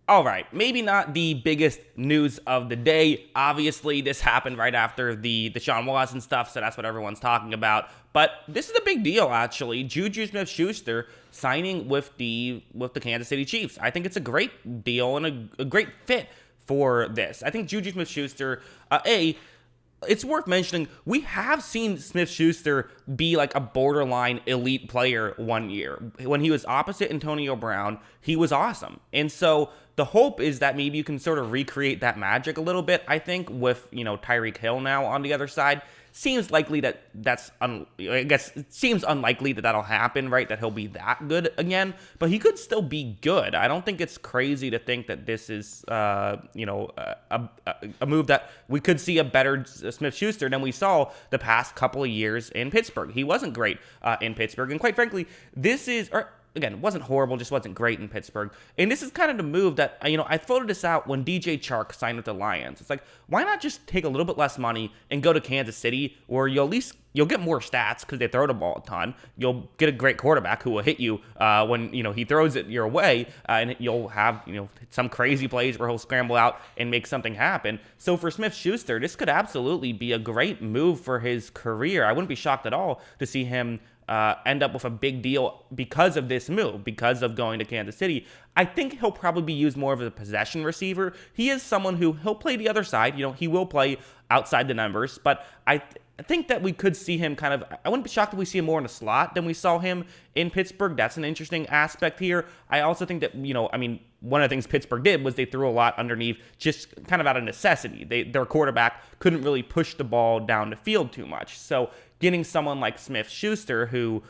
All right, maybe not the biggest news of the day. Obviously, this happened right after the Deshaun Watson stuff, so that's what everyone's talking about. But this is a big deal, actually. JuJu Smith-Schuster signing with the Kansas City Chiefs. I think it's a great deal and a great fit for this. I think JuJu Smith-Schuster, it's worth mentioning, we have seen Smith-Schuster be like a borderline elite player one year. When he was opposite Antonio Brown, he was awesome. And so the hope is that maybe you can sort of recreate that magic a little bit, I think, with, Tyreek Hill now on the other side. Seems likely it seems unlikely that that'll happen, right? That he'll be that good again, but he could still be good. I don't think it's crazy to think that this is, a move that we could see a better Smith-Schuster than we saw the past couple of years in Pittsburgh. He wasn't great in Pittsburgh, and quite frankly, again, it wasn't horrible, just wasn't great in Pittsburgh. And this is kind of the move that, I floated this out when DJ Chark signed with the Lions. It's like, why not just take a little bit less money and go to Kansas City, where you'll get more stats because they throw the ball a ton. You'll get a great quarterback who will hit you when, he throws it your way, and you'll have, some crazy plays where he'll scramble out and make something happen. So for Smith-Schuster, this could absolutely be a great move for his career. I wouldn't be shocked at all to see him end up with a big deal because of this move, because of going to Kansas City. I think he'll probably be used more of a possession receiver. He is someone he'll play the other side. He will play outside the numbers, but I think that we could see him I wouldn't be shocked if we see him more in a slot than we saw him in Pittsburgh. That's an interesting aspect here. I also think that, one of the things Pittsburgh did was they threw a lot underneath just kind of out of necessity. Their quarterback couldn't really push the ball down the field too much. So getting someone like Smith-Schuster who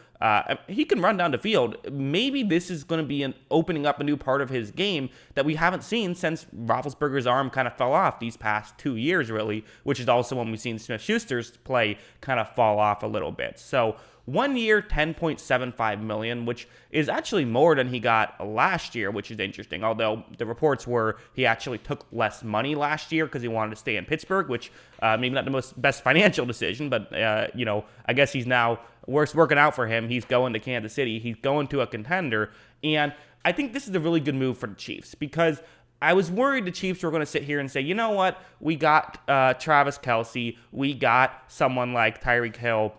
he can run down the field, maybe this is going to be opening up a new part of his game that we haven't seen since Roethlisberger's arm kind of fell off these past 2 years, really, which is also when we've seen Smith-Schuster's play kind of fall off a little bit. So 1 year, $10.75 million, which is actually more than he got last year, which is interesting. Although the reports were he actually took less money last year because he wanted to stay in Pittsburgh, which maybe not the best financial decision, but I guess he's now working out for him. He's going to Kansas City. He's going to a contender, and I think this is a really good move for the Chiefs because I was worried the Chiefs were going to sit here and say, you know what, we got Travis Kelce, we got someone like Tyreek Hill.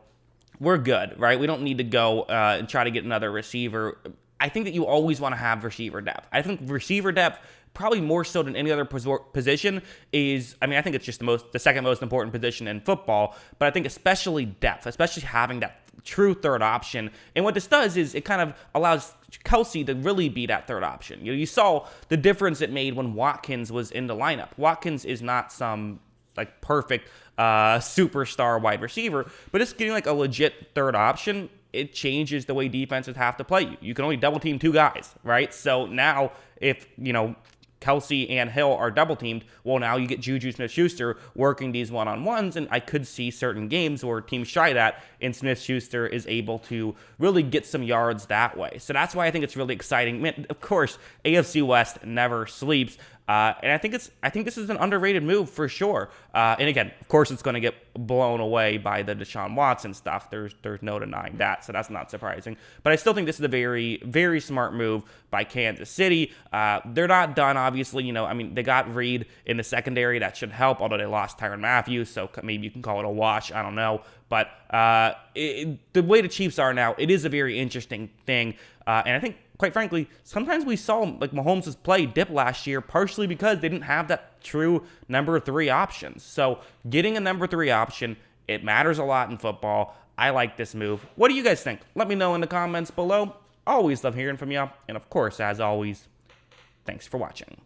We're good, right? We don't need to go and try to get another receiver. I think that you always want to have receiver depth. I think receiver depth, probably more so than any other position, is, I think it's just the second most important position in football, but I think especially depth, especially having that true third option. And what this does is it kind of allows Kelce to really be that third option. You saw the difference it made when Watkins was in the lineup. Watkins is not some perfect superstar wide receiver, but it's getting a legit third option. It changes the way defenses have to play you. You can only double team two guys, right? So now if, Kelce and Hill are double teamed, well, now you get JuJu Smith-Schuster working these one-on-ones, and I could see certain games where teams try that, and Smith-Schuster is able to really get some yards that way. So that's why I think it's really exciting. Man, of course, AFC West never sleeps. And I think this is an underrated move for sure. And again, of course, it's going to get blown away by the Deshaun Watson stuff. There's no denying that, so that's not surprising. But I still think this is a very, very smart move by Kansas City. They're not done, obviously. They got Reed in the secondary. That should help, although they lost Tyrann Mathieu, so maybe you can call it a wash. I don't know. But the way the Chiefs are now, it is a very interesting thing. And I think, quite frankly, sometimes we saw Mahomes' play dip last year partially because they didn't have that true number 3 option. So getting a number 3 option, it matters a lot in football. I like this move. What do you guys think? Let me know in the comments below. Always love hearing from you. And of course, as always, thanks for watching.